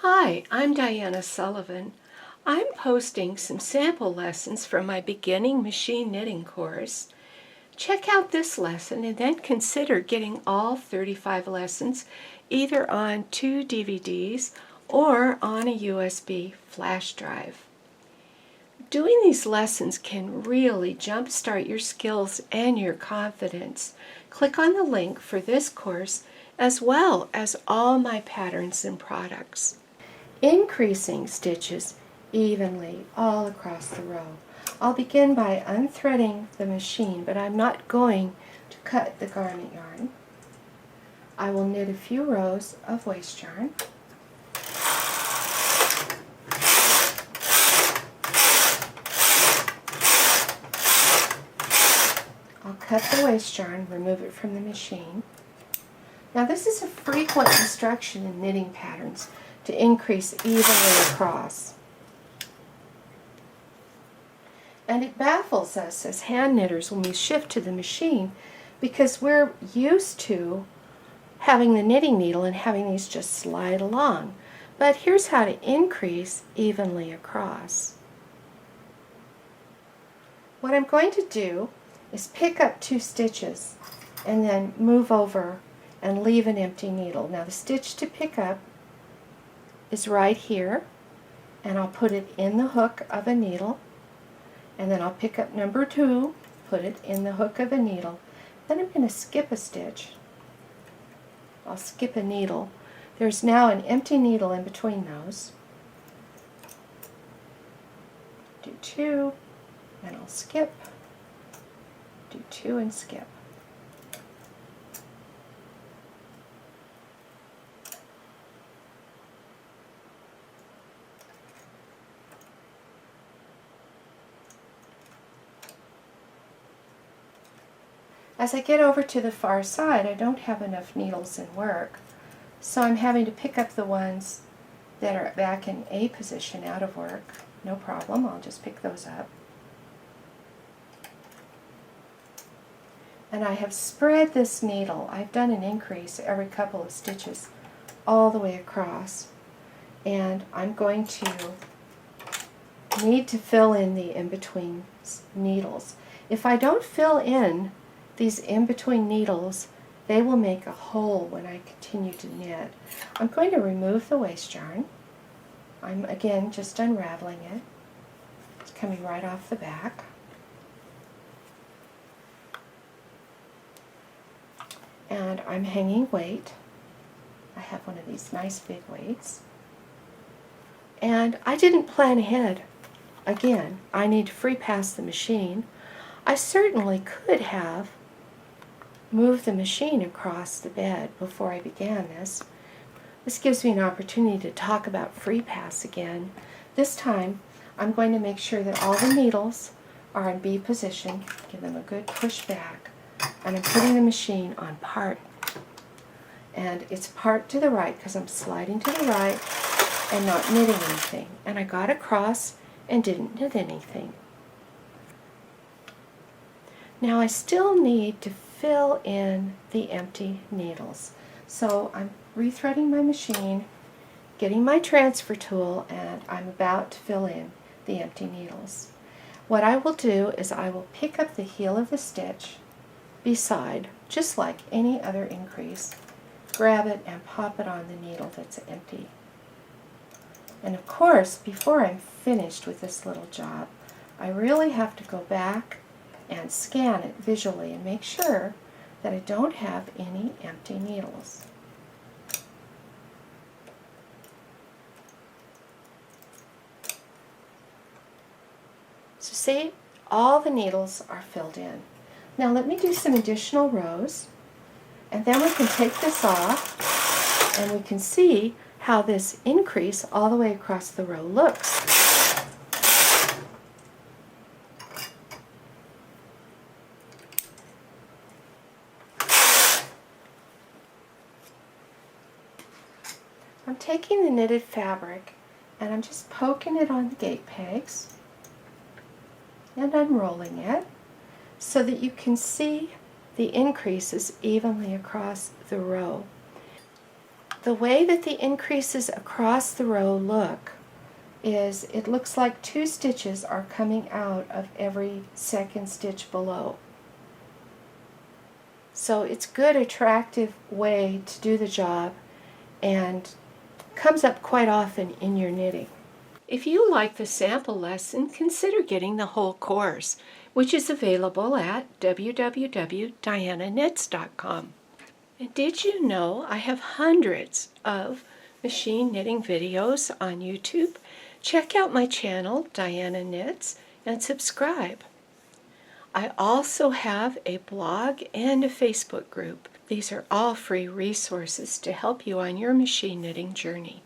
Hi, I'm Diana Sullivan. I'm posting some sample lessons from my beginning machine knitting course. Check out this lesson and then consider getting all 35 lessons either on 2 DVDs or on a USB flash drive. Doing these lessons can really jumpstart your skills and your confidence. Click on the link for this course as well as all my patterns and products. Increasing stitches evenly all across the row. I'll begin by unthreading the machine, but I'm not going to cut the garment yarn. I will knit a few rows of waste yarn. I'll cut the waste yarn, remove it from the machine. Now this is a frequent instruction in knitting patterns to increase evenly across. And it baffles us as hand knitters when we shift to the machine because we're used to having the knitting needle and having these just slide along. But here's how to increase evenly across. What I'm going to do is pick up 2 stitches and then move over and leave an empty needle. Now the stitch to pick up is right here, and I'll put it in the hook of a needle, and then I'll pick up number 2, put it in the hook of a needle. Then I'm going to skip a stitch. I'll skip a needle. There's now an empty needle in between those. Do 2, and I'll skip. Do 2 and skip. As I get over to the far side, I don't have enough needles in work, so I'm having to pick up the ones that are back in A position out of work. No problem, I'll just pick those up. And I have spread this needle. I've done an increase every couple of stitches all the way across, and I'm going to need to fill in the in-between needles. If I don't fill in these in-between needles, they will make a hole when I continue to knit. I'm going to remove the waste yarn. I'm again just unraveling it. It's coming right off the back. And I'm hanging weight. I have one of these nice big weights. And I didn't plan ahead. Again, I need to free pass the machine. I certainly could have moved the machine across the bed before I began this. This gives me an opportunity to talk about free pass again. This time I'm going to make sure that all the needles are in B position, give them a good push back, and I'm putting the machine on part. And it's part to the right because I'm sliding to the right and not knitting anything. And I got across and didn't knit anything. Now I still need to fill in the empty needles. So I'm rethreading my machine, getting my transfer tool, and I'm about to fill in the empty needles. What I will do is I will pick up the heel of the stitch beside, just like any other increase, grab it and pop it on the needle that's empty. And of course, before I'm finished with this little job, I really have to go back and scan it visually and make sure that I don't have any empty needles. So see, all the needles are filled in. Now let me do some additional rows, and then we can take this off and we can see how this increase all the way across the row looks. I'm taking the knitted fabric and I'm just poking it on the gate pegs and unrolling it so that you can see the increases evenly across the row. The way that the increases across the row look is it looks like 2 stitches are coming out of every second stitch below. So it's a good, attractive way to do the job and comes up quite often in your knitting. If you like the sample lesson, consider getting the whole course, which is available at www.dianaknits.com. And did you know I have hundreds of machine knitting videos on YouTube? Check out my channel, Diana Knits, and subscribe. I also have a blog and a Facebook group. These are all free resources to help you on your machine knitting journey.